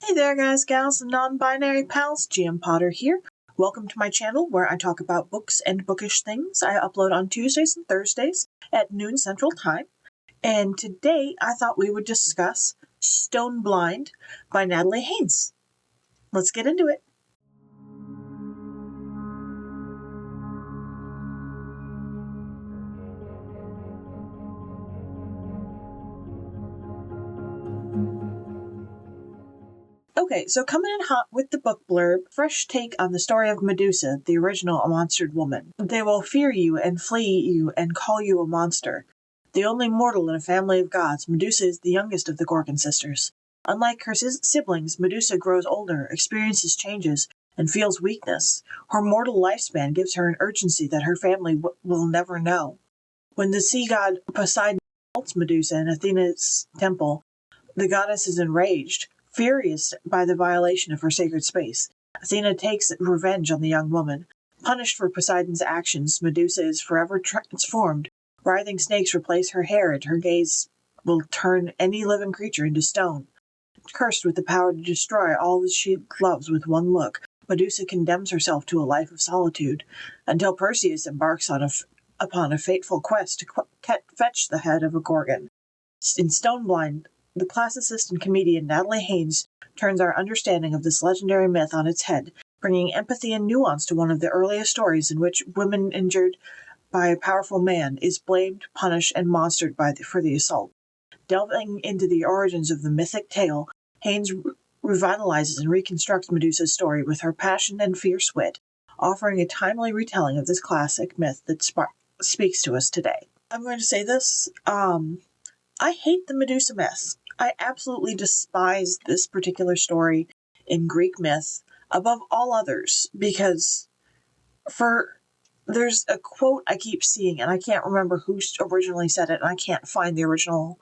Hey there guys, gals, and non-binary pals, GM Potter here. Welcome to my channel where I talk about books and bookish things. I upload on Tuesdays and Thursdays at noon Central Time. And today I thought we would discuss Stone Blind by Natalie Haynes. Let's get into it. Okay, so coming in hot with the book blurb, fresh take on the story of Medusa, the original monstered woman. They will fear you and flee you and call you a monster. The only mortal in a family of gods, Medusa is the youngest of the Gorgon sisters. Unlike her siblings, Medusa grows older, experiences changes, and feels weakness. Her mortal lifespan gives her an urgency that her family will never know. When the sea god Poseidon assaults Medusa in Athena's temple, the goddess is enraged. Furious by the violation of her sacred space, Athena takes revenge on the young woman. Punished for Poseidon's actions, Medusa is forever transformed. Writhing snakes replace her hair, and her gaze will turn any living creature into stone. Cursed with the power to destroy all that she loves with one look, Medusa condemns herself to a life of solitude, until Perseus embarks upon a fateful quest to fetch the head of a Gorgon. In Stone Blind, the classicist and comedian Natalie Haynes turns our understanding of this legendary myth on its head, bringing empathy and nuance to one of the earliest stories in which women injured by a powerful man is blamed, punished, and monstered for the assault. Delving into the origins of the mythic tale, Haynes revitalizes and reconstructs Medusa's story with her passion and fierce wit, offering a timely retelling of this classic myth that speaks to us today. I'm going to say this, I hate the Medusa myth. I absolutely despise this particular story in Greek myth above all others because there's a quote I keep seeing, and I can't remember who originally said it, and I can't find the original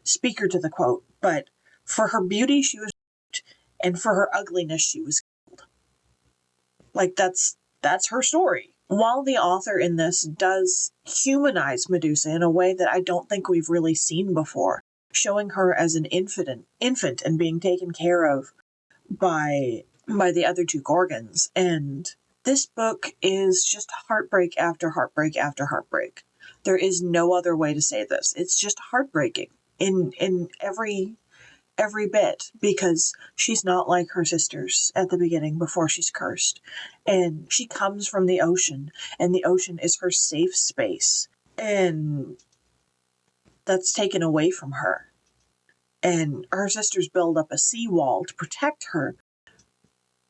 speaker to the quote, but for her beauty she was and for her ugliness she was killed. Like that's her story. While the author in this does humanize Medusa in a way that I don't think we've really seen before, showing her as an infant and being taken care of by the other two Gorgons. And this book is just heartbreak after heartbreak after heartbreak. There is no other way to say this. It's just heartbreaking in every bit, because she's not like her sisters at the beginning before she's cursed. And she comes from the ocean, and the ocean is her safe space. And that's taken away from her. And her sisters build up a seawall to protect her.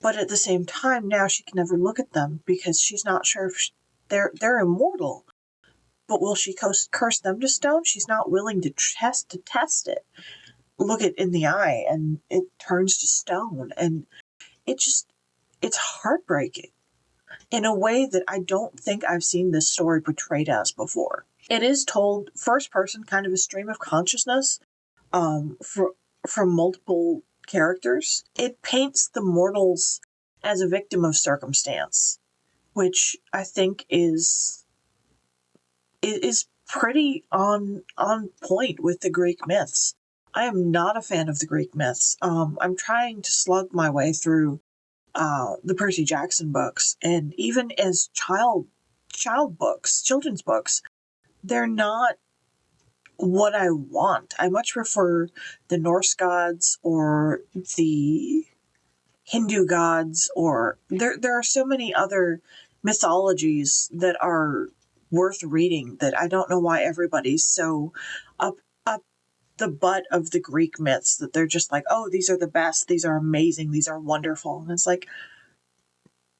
But at the same time, now she can never look at them because she's not sure if they're immortal. But will she curse them to stone? She's not willing to test it. Look it in the eye, and it turns to stone. And it's heartbreaking in a way that I don't think I've seen this story portrayed as before. It is told first person, kind of a stream of consciousness, from multiple characters. It paints the mortals as a victim of circumstance, which I think is pretty on point with the Greek myths. I am not a fan of the Greek myths. I'm trying to slug my way through the Percy Jackson books, and even as children's books, they're not what I want. I much prefer the Norse gods or the Hindu gods, or there are so many other mythologies that are worth reading that I don't know why everybody's so up the butt of the Greek myths, that they're just like, oh, these are the best, these are amazing, these are wonderful. And it's like,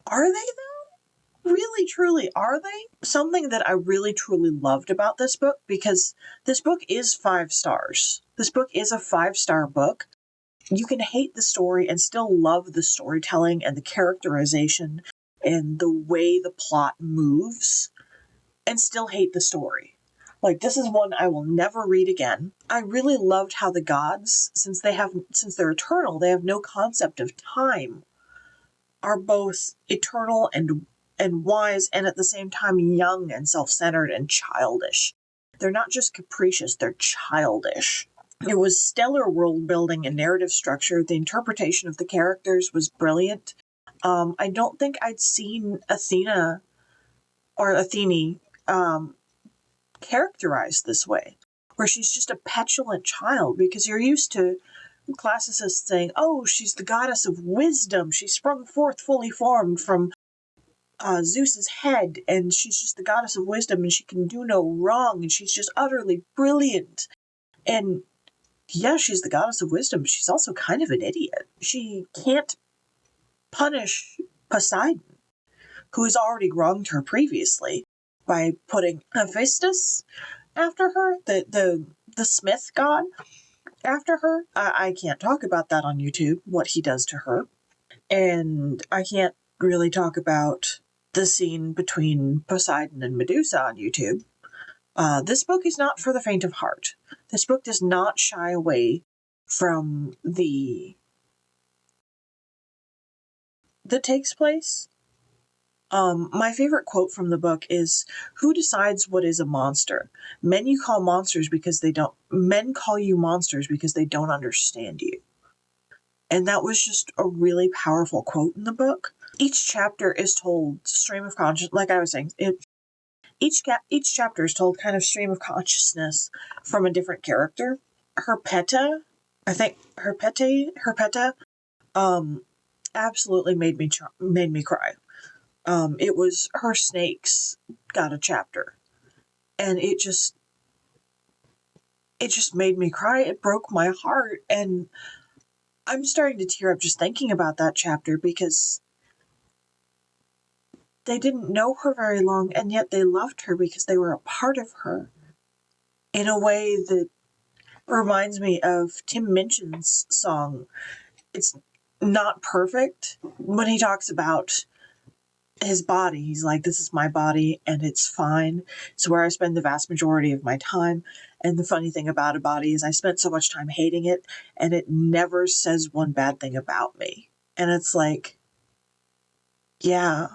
are they though? Really, truly, are they? Something that I really, truly loved about this book, because this book is 5 stars. This book is a 5-star book. You can hate the story and still love the storytelling and the characterization and the way the plot moves, and still hate the story. Like, this is one I will never read again. I really loved how the gods, since they're eternal, they have no concept of time, are both eternal and wise, and at the same time young and self-centered and childish. They're not just capricious, they're childish. It was stellar world building and narrative structure. The interpretation of the characters was brilliant. I don't think I'd seen Athena or Athene characterized this way, where she's just a petulant child, because you're used to classicists saying, oh, she's the goddess of wisdom. She sprung forth fully formed from Zeus's head, and she's just the goddess of wisdom, and she can do no wrong, and she's just utterly brilliant. And yeah, she's the goddess of wisdom, but she's also kind of an idiot. She can't punish Poseidon, who has already wronged her previously by putting Hephaestus after her, the smith god after her. I can't talk about that on YouTube, what he does to her. And I can't really talk about the scene between Poseidon and Medusa on YouTube. This book is not for the faint of heart. This book does not shy away from that takes place. My favorite quote from the book is, "Who decides what is a monster? Men call you monsters because they don't understand you." And that was just a really powerful quote in the book. Each chapter is told stream of consciousness, like I was saying, each chapter is told kind of stream of consciousness from a different character. Herpeta, absolutely made me cry. It was her snakes got a chapter, and it just made me cry. It broke my heart, and I'm starting to tear up just thinking about that chapter, because they didn't know her very long, and yet they loved her because they were a part of her in a way that reminds me of Tim Minchin's song. It's not perfect when he talks about his body. He's like, this is my body and it's fine. It's where I spend the vast majority of my time. And the funny thing about a body is I spent so much time hating it, and it never says one bad thing about me. And it's like, yeah,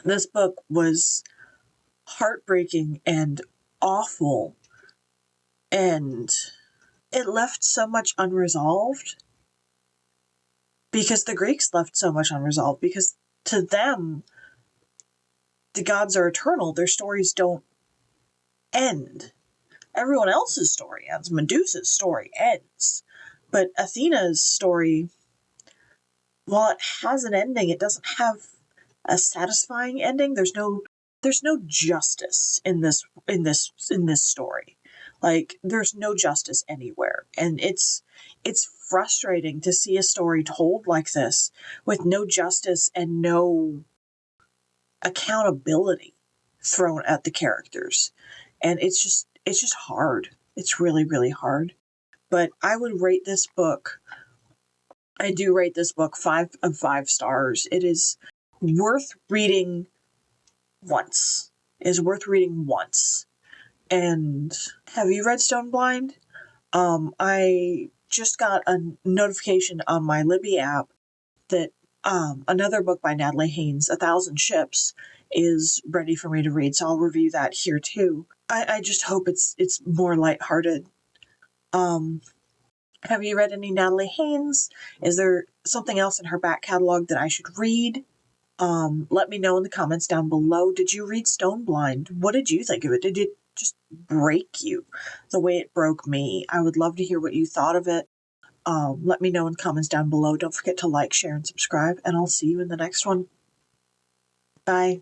this book was heartbreaking and awful, and it left so much unresolved, because the Greeks left so much unresolved, because to them, the gods are eternal. Their stories don't end. Everyone else's story ends. Medusa's story ends. But Athena's story, while it has an ending, it doesn't have a satisfying ending. There's no justice in this story. Like, there's no justice anywhere. And it's frustrating to see a story told like this, with no justice and no accountability thrown at the characters. And it's just hard. It's really, really hard. But I would rate this book, I do rate this book 5 of 5 stars. It is worth reading once. And have you read Stone Blind? I just got a notification on my Libby app that another book by Natalie Haynes, 1,000 Ships, is ready for me to read, so I'll review that here too. I just hope it's more lighthearted. Have you read any Natalie Haynes? Is there something else in her back catalog that I should read? Let me know in the comments down below. Did you read Stone Blind? What did you think of it? Did it just break you the way it broke me? I would love to hear what you thought of it. Let me know in the comments down below. Don't forget to like, share, and subscribe, and I'll see you in the next one. Bye.